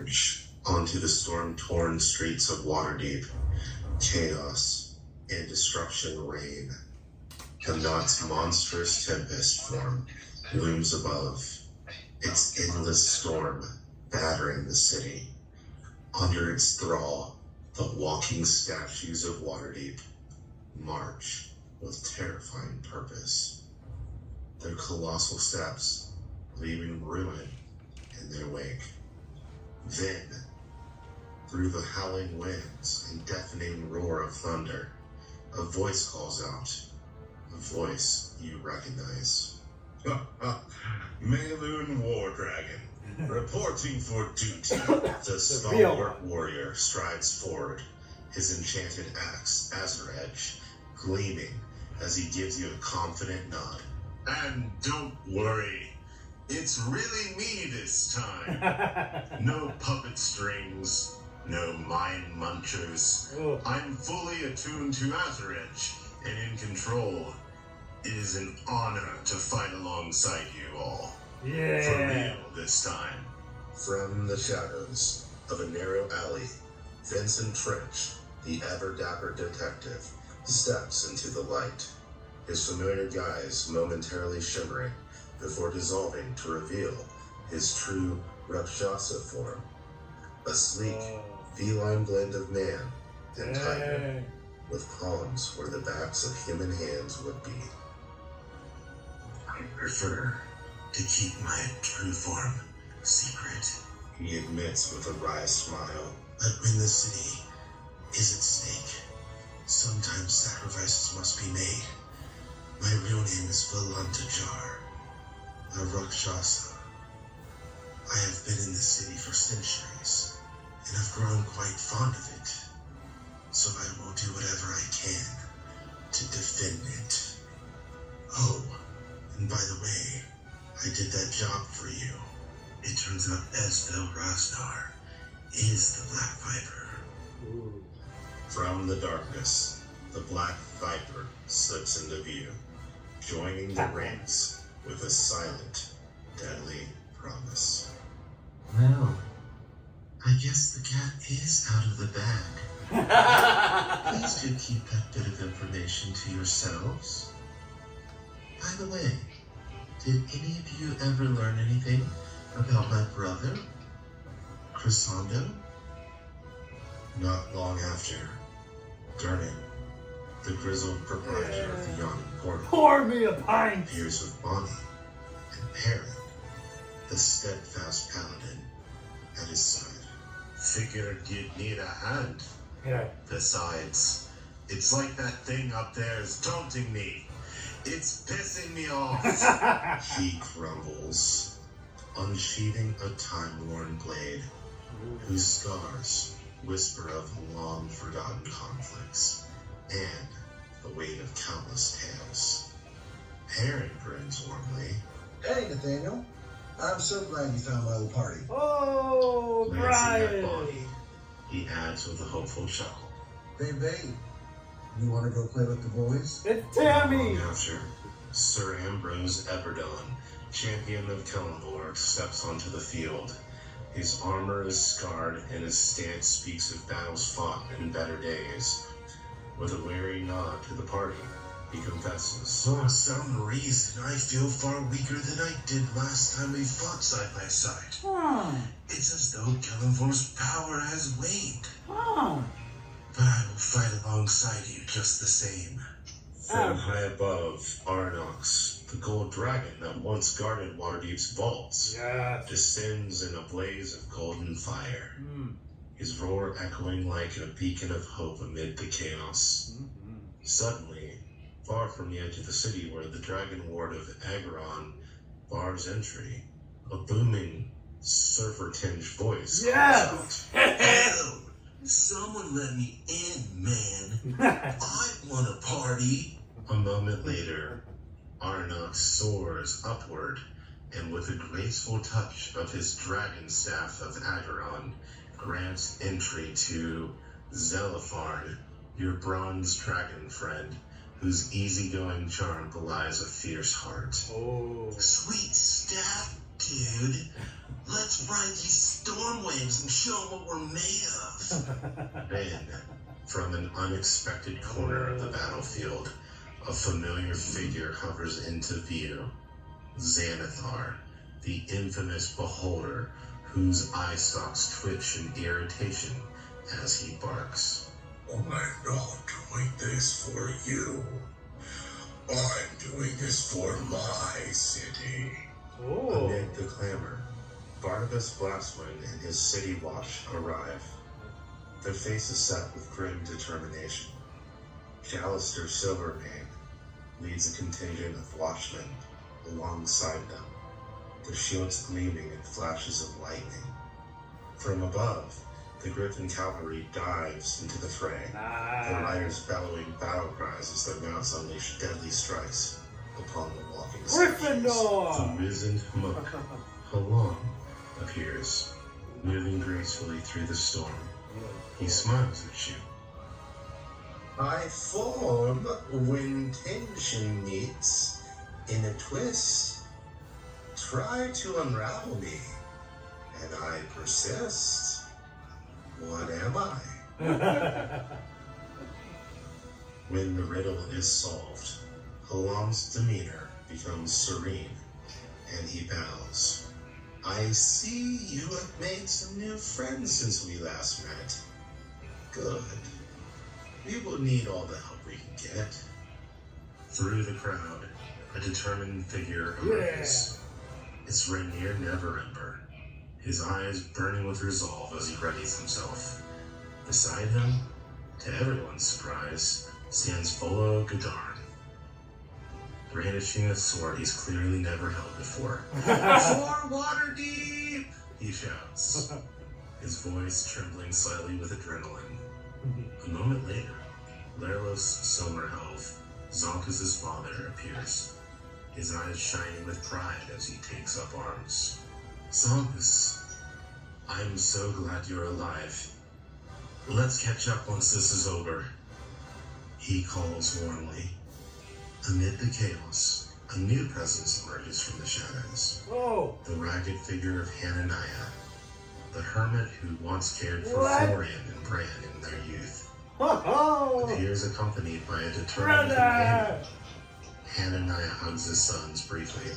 emerge onto the storm-torn streets of Waterdeep. Chaos and destruction reign. Connaught's monstrous tempest form looms above, its endless storm battering the city. Under its thrall, the walking statues of Waterdeep march with terrifying purpose. Their colossal steps leaving ruin in their wake. Then, through the howling winds and deafening roar of thunder, a voice calls out, a voice you recognize. Mayloon War Dragon, reporting for duty. The stalwart warrior strides forward, his enchanted axe, Azure Edge, gleaming as he gives you a confident nod. And don't worry, it's really me this time. No puppet strings, no mind munchers. I'm fully attuned to Azure Edge and in control. It is an honor to fight alongside you all. Yeah. For real this time. From the shadows of a narrow alley, Vincent Trench, the ever-dapper detective, steps into the light, his familiar guise momentarily shimmering before dissolving to reveal his true Rakshasa form. A sleek, feline blend of man and tiger, with palms where the backs of human hands would be. I prefer to keep my true form secret, he admits with a wry smile. But when the city is at stake, sometimes sacrifices must be made. My real name is Valantajar, a Rakshasa. I have been in the city for centuries, and have grown quite fond of it, so I will do whatever I can to defend it. Oh, and by the way, I did that job for you. It turns out Esbel Rasnar is the Black Viper. Ooh. From the darkness, the Black Viper slips into view, joining the ranks with a silent, deadly promise. Well, I guess the cat is out of the bag. Please do keep that bit of information to yourselves. By the way, did any of you ever learn anything about my brother, Chrysando? Not long after, Gurnin, the grizzled proprietor of the Yawning Portal, pour me a pint, appears with Bonnie and Perrin, the steadfast paladin, at his side. Figured you'd need a hand. Yeah. Besides, it's like that thing up there is taunting me. It's pissing me off. He grumbles, unsheathing a time-worn blade, whose scars whisper of long-forgotten conflicts and the weight of countless tales. Perrin grins warmly. Hey, Nathaniel. I'm so glad you found my little party. Oh, Glancing at Brian. Bonnie, he adds with a hopeful chuckle. Babe, you want to go play with the boys? It's Tammy. Long after, Sir Ambrose Everdon, champion of Kellenborg, steps onto the field. His armor is scarred and his stance speaks of battles fought in better days. With a wary nod to the party, he confesses, for some reason I feel far weaker than I did last time we fought side by side. It's as though Kellenborg's power has waned. But I will fight alongside you just the same. From high above, Arnox, the gold dragon that once guarded Waterdeep's vaults, descends in a blaze of golden fire, his roar echoing like a beacon of hope amid the chaos. Suddenly, far from the edge of the city where the dragon ward of Ageron bars entry, a booming, surfer-tinged voice calls out, "Hello! Someone let me in, man. I want a party." A moment later, Arnott soars upward, and with a graceful touch of his dragon staff of Ageron, grants entry to Zelipharn, your bronze dragon friend, whose easygoing charm belies a fierce heart. Oh. Sweet staff, dude. Let's ride these storm waves and show what we're made of. Then, from an unexpected corner of the battlefield, a familiar figure hovers into view. Xanathar, the infamous beholder, whose eye stalks twitch in irritation as he barks. I'm not doing this for you. I'm doing this for my city. Oh. Amid the clamor, Barnabas Blastwind and his city watch arrive. Their faces set with grim determination. Callister Silvermane leads a contingent of watchmen alongside them, their shields gleaming in flashes of lightning. From above, the Griffin cavalry dives into the fray, their riders bellowing battle cries as their mounts unleash deadly strikes upon the walking statues. Gryffindor! The wizened monk, Halon, appears, moving gracefully through the storm. He smiles at you. I form when tension meets in a twist. Try to unravel me, and I persist. What am I? When the riddle is solved, Halon's demeanor becomes serene, and he bows. I see you have made some new friends since we last met. Good. We will need all the help we can get. Through the crowd, a determined figure emerges. It's Rainier Neverember, his eyes burning with resolve as he readies himself. Beside him, to everyone's surprise, stands Volo Gadarn, brandishing a sword he's clearly never held before. For Waterdeep! He shouts, his voice trembling slightly with adrenaline. A moment later, Lerlos Silverhelve, Zonkus' father, appears, his eyes shining with pride as he takes up arms. Zonkus, I'm so glad you're alive. Let's catch up once this is over, he calls warmly. Amid the chaos, a new presence emerges from the shadows. Whoa. The ragged figure of Hananiah, the hermit who once cared for What? Florian and Bran in their youth, Ho-ho! appears accompanied by a determined Brother! companion. Hananiah hugs his sons briefly,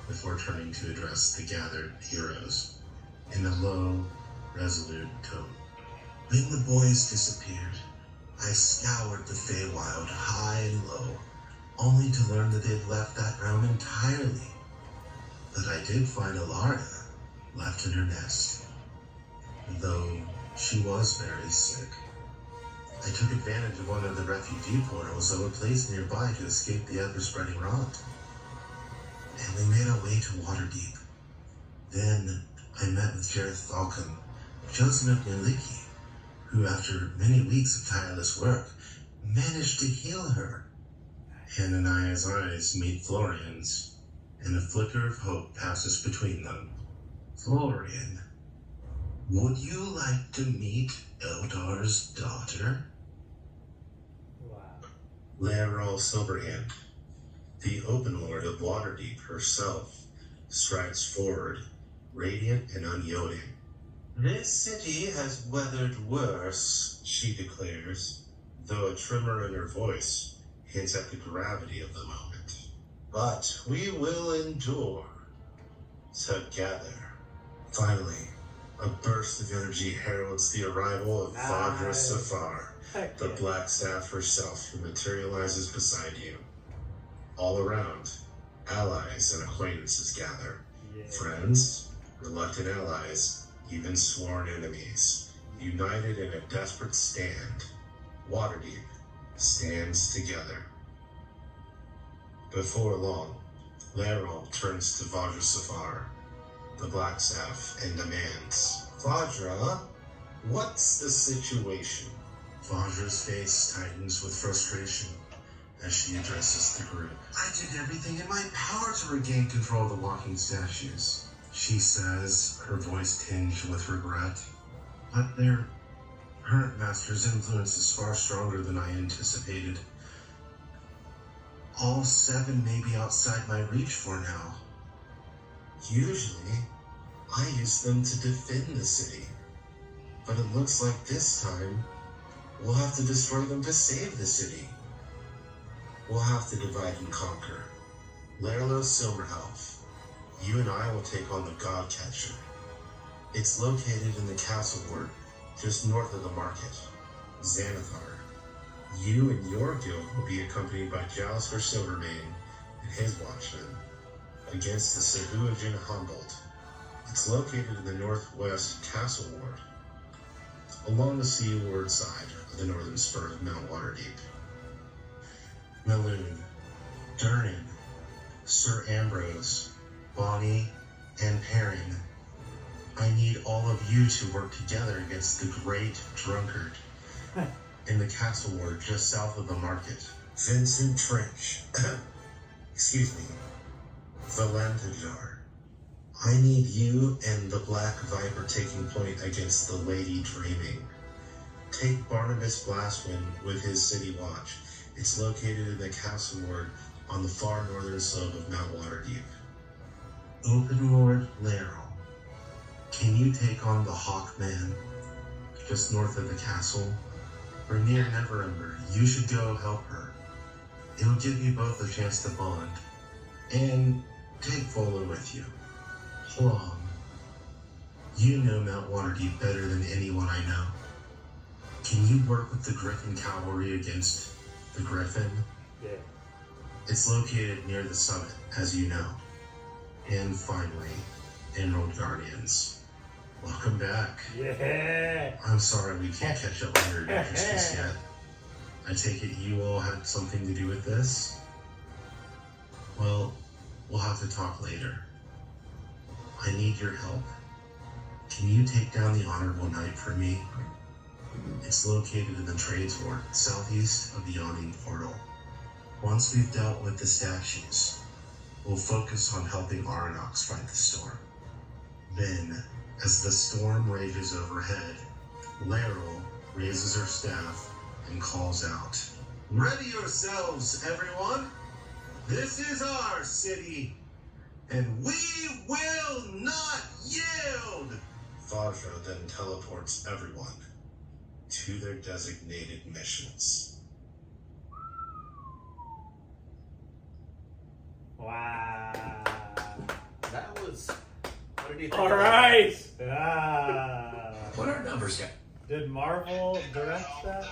before turning to address the gathered heroes in a low, resolute tone. When the boys disappeared, I scoured the Feywild high and low, only to learn that they'd left that realm entirely. But I did find Alaria left in her nest, though she was very sick. I took advantage of one of the refugee portals that were placed nearby to escape the ever-spreading rot. And we made our way to Waterdeep. Then I met with Jareth Falcon, chosen of Niliki, who after many weeks of tireless work, managed to heal her. Hananiah's eyes meet Florian's, and a flicker of hope passes between them. Florian, would you like to meet Eldar's daughter? Wow. Laeral Silverhand, the Open Lord of Waterdeep herself, strides forward, radiant and unyielding. This city has weathered worse, She declares, though a tremor in her voice hints at the gravity of the moment. but we will endure together. Finally, a burst of energy heralds the arrival of Vadra Nice. Safar, Heck the yeah. Black Staff herself, who materializes beside you. All around, allies and acquaintances gather. Yeah. Friends, reluctant allies, even sworn enemies, united in a desperate stand. Waterdeep stands together. Before long, Laeral turns to Vadra Safar, the Black Staff, and demands, Vadra, what's the situation? Vadra's face tightens with frustration as she addresses the group. I did everything in my power to regain control of the walking statues, she says, her voice tinged with regret. But their current master's influence is far stronger than I anticipated. All 7 may be outside my reach for now. Usually, I used them to defend the city. But it looks like this time, we'll have to destroy them to save the city. We'll have to divide and conquer. Lerlo Silverhelf, you and I will take on the Godcatcher. It's located in the castle ward, just north of the market. Xanathar, you and your guild will be accompanied by Jalister Silvermane and his watchmen against the Sahuagin Humboldt. It's located in the northwest castle ward, along the seaward side of the northern spur of Mount Waterdeep. Meloon, Durnan, Sir Ambrose, Bonnie, and Perrin, I need all of you to work together against the Great Drunkard in the castle ward just south of the market. Vincent Trench, excuse me, Valantajar, I need you and the Black Viper taking point against the Lady Dreaming. Take Barnabas Blastwind with his city watch. It's located in the castle ward on the far northern slope of Mount Waterdeep. Open Lord Laryl, can you take on the Hawkman just north of the castle? Rainier Neverember, you should go help her. It'll give you both a chance to bond. And take Vola with you. Plum, you know Mount Waterdeep better than anyone I know. Can you work with the Griffin Cavalry against the Griffin? Yeah. It's located near the summit, as you know. And finally, Emerald Guardians. Welcome back. Yeah. I'm sorry we can't catch up on your adventures just yet. I take it you all had something to do with this? Well, we'll have to talk later. I need your help. Can you take down the Honorable Knight for me? It's located in the Trades Ward, southeast of the Yawning Portal. Once we've dealt with the statues, we'll focus on helping Aranox fight the storm. Then, as the storm rages overhead, Laryl raises her staff and calls out, "Ready yourselves, everyone! This is our city, and we will not yield!" Fadra then teleports everyone to their designated missions. Wow. That was. What did you think? All right. Ah. What are numbers, guys? Did Marvel direct that?